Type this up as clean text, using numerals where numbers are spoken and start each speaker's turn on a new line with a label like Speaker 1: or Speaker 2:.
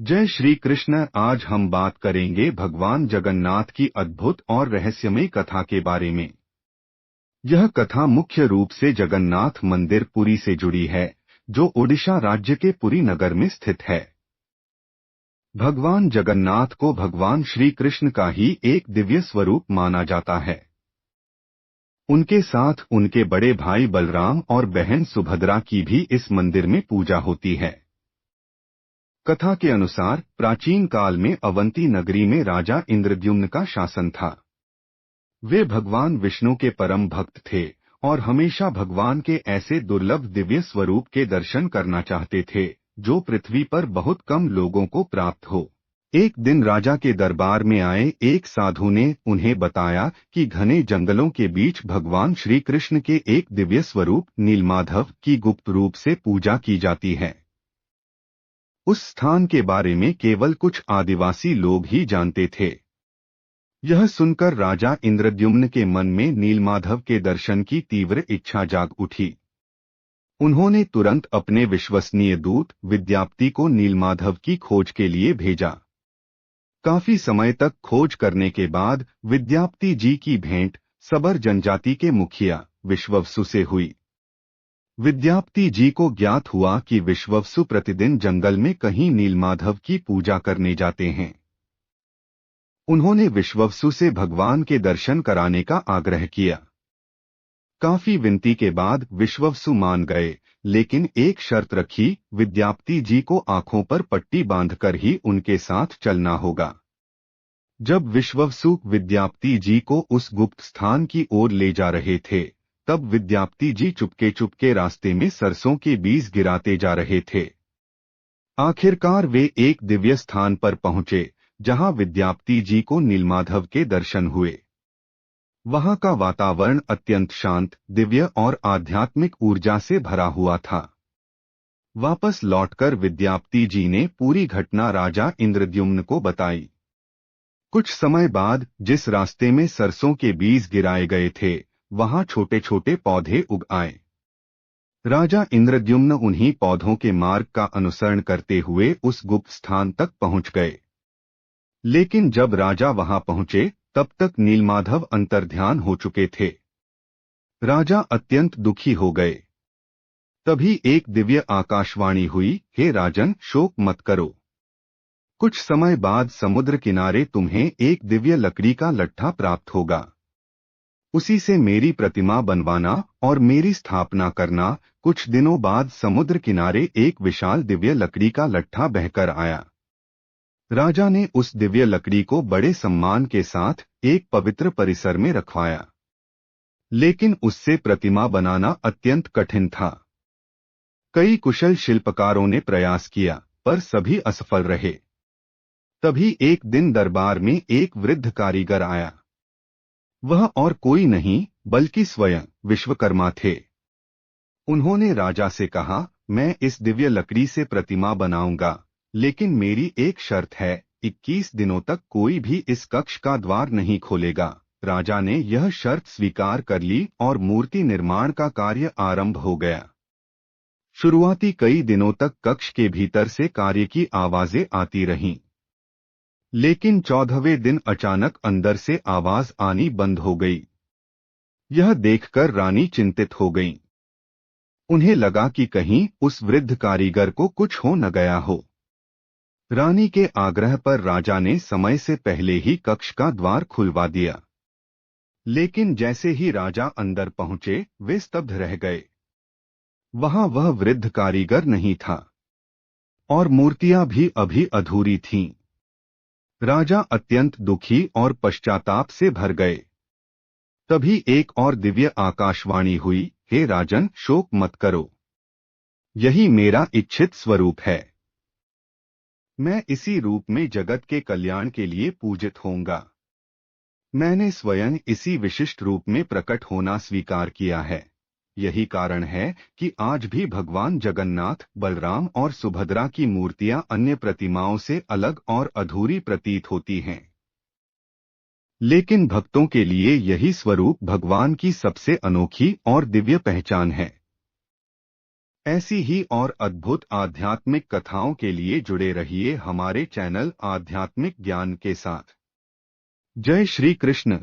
Speaker 1: जय श्री कृष्ण। आज हम बात करेंगे भगवान जगन्नाथ की अद्भुत और रहस्यमय कथा के बारे में। यह कथा मुख्य रूप से जगन्नाथ मंदिर पुरी से जुड़ी है, जो ओडिशा राज्य के पुरी नगर में स्थित है। भगवान जगन्नाथ को भगवान श्री कृष्ण का ही एक दिव्य स्वरूप माना जाता है। उनके साथ उनके बड़े भाई बलराम और बहन सुभद्रा की भी इस मंदिर में पूजा होती है। कथा के अनुसार प्राचीन काल में अवंती नगरी में राजा इंद्रद्युम्न का शासन था। वे भगवान विष्णु के परम भक्त थे और हमेशा भगवान के ऐसे दुर्लभ दिव्य स्वरूप के दर्शन करना चाहते थे, जो पृथ्वी पर बहुत कम लोगों को प्राप्त हो। एक दिन राजा के दरबार में आए एक साधु ने उन्हें बताया कि घने जंगलों के बीच भगवान श्री कृष्ण के एक दिव्य स्वरूप नीलमाधव की गुप्त रूप से पूजा की जाती है। उस स्थान के बारे में केवल कुछ आदिवासी लोग ही जानते थे। यह सुनकर राजा इंद्रद्युम्न के मन में नीलमाधव के दर्शन की तीव्र इच्छा जाग उठी। उन्होंने तुरंत अपने विश्वसनीय दूत विद्यापति को नीलमाधव की खोज के लिए भेजा। काफी समय तक खोज करने के बाद विद्यापति जी की भेंट सबर जनजाति के मुखिया विश्ववसु से हुई। विद्यापति जी को ज्ञात हुआ कि विश्ववसु प्रतिदिन जंगल में कहीं नीलमाधव की पूजा करने जाते हैं। उन्होंने विश्ववसु से भगवान के दर्शन कराने का आग्रह किया। काफी विनती के बाद विश्ववसु मान गए, लेकिन एक शर्त रखी, विद्यापति जी को आंखों पर पट्टी बांधकर ही उनके साथ चलना होगा। जब विश्ववसु विद्यापति जी को उस गुप्त स्थान की ओर ले जा रहे थे, तब विद्यापति जी चुपके चुपके रास्ते में सरसों के बीज गिराते जा रहे थे। आखिरकार वे एक दिव्य स्थान पर पहुंचे, जहां विद्यापति जी को नीलमाधव के दर्शन हुए। वहां का वातावरण अत्यंत शांत, दिव्य और आध्यात्मिक ऊर्जा से भरा हुआ था। वापस लौटकर विद्यापति जी ने पूरी घटना राजा इंद्रद्युम्न को बताई। कुछ समय बाद जिस रास्ते में सरसों के बीज गिराए गए थे, वहां छोटे छोटे पौधे उग आए। राजा इंद्रद्युम्न उन्हीं पौधों के मार्ग का अनुसरण करते हुए उस गुप्त स्थान तक पहुंच गए। लेकिन जब राजा वहां पहुंचे, तब तक नीलमाधव अंतर्ध्यान हो चुके थे। राजा अत्यंत दुखी हो गए। तभी एक दिव्य आकाशवाणी हुई, हे राजन, शोक मत करो। कुछ समय बाद समुद्र किनारे तुम्हें एक दिव्य लकड़ी का लट्ठा प्राप्त होगा। उसी से मेरी प्रतिमा बनवाना और मेरी स्थापना करना। कुछ दिनों बाद समुद्र किनारे एक विशाल दिव्य लकड़ी का लट्ठा बहकर आया। राजा ने उस दिव्य लकड़ी को बड़े सम्मान के साथ एक पवित्र परिसर में रखवाया। लेकिन उससे प्रतिमा बनाना अत्यंत कठिन था। कई कुशल शिल्पकारों ने प्रयास किया, पर सभी असफल रहे। तभी एक दिन दरबार में एक वृद्ध कारीगर आया। वह और कोई नहीं बल्कि स्वयं विश्वकर्मा थे। उन्होंने राजा से कहा, मैं इस दिव्य लकड़ी से प्रतिमा बनाऊंगा, लेकिन मेरी एक शर्त है, 21 दिनों तक कोई भी इस कक्ष का द्वार नहीं खोलेगा। राजा ने यह शर्त स्वीकार कर ली और मूर्ति निर्माण का कार्य आरंभ हो गया। शुरुआती कई दिनों तक कक्ष के भीतर से कार्य की आवाजें आती रहीं। लेकिन 14वें दिन अचानक अंदर से आवाज आनी बंद हो गई। यह देखकर रानी चिंतित हो गईं। उन्हें लगा कि कहीं उस वृद्ध कारीगर को कुछ हो न गया हो। रानी के आग्रह पर राजा ने समय से पहले ही कक्ष का द्वार खुलवा दिया। लेकिन जैसे ही राजा अंदर पहुंचे, वे स्तब्ध रह गए। वहां वह वृद्ध कारीगर नहीं था और मूर्तियां भी अभी अधूरी थीं। राजा अत्यंत दुखी और पश्चाताप से भर गए। तभी एक और दिव्य आकाशवाणी हुई, हे राजन, शोक मत करो। यही मेरा इच्छित स्वरूप है। मैं इसी रूप में जगत के कल्याण के लिए पूजित होऊंगा। मैंने स्वयं इसी विशिष्ट रूप में प्रकट होना स्वीकार किया है। यही कारण है कि आज भी भगवान जगन्नाथ, बलराम और सुभद्रा की मूर्तियां अन्य प्रतिमाओं से अलग और अधूरी प्रतीत होती हैं। लेकिन भक्तों के लिए यही स्वरूप भगवान की सबसे अनोखी और दिव्य पहचान है। ऐसी ही और अद्भुत आध्यात्मिक कथाओं के लिए जुड़े रहिए हमारे चैनल आध्यात्मिक ज्ञान के साथ। जय श्री कृष्ण।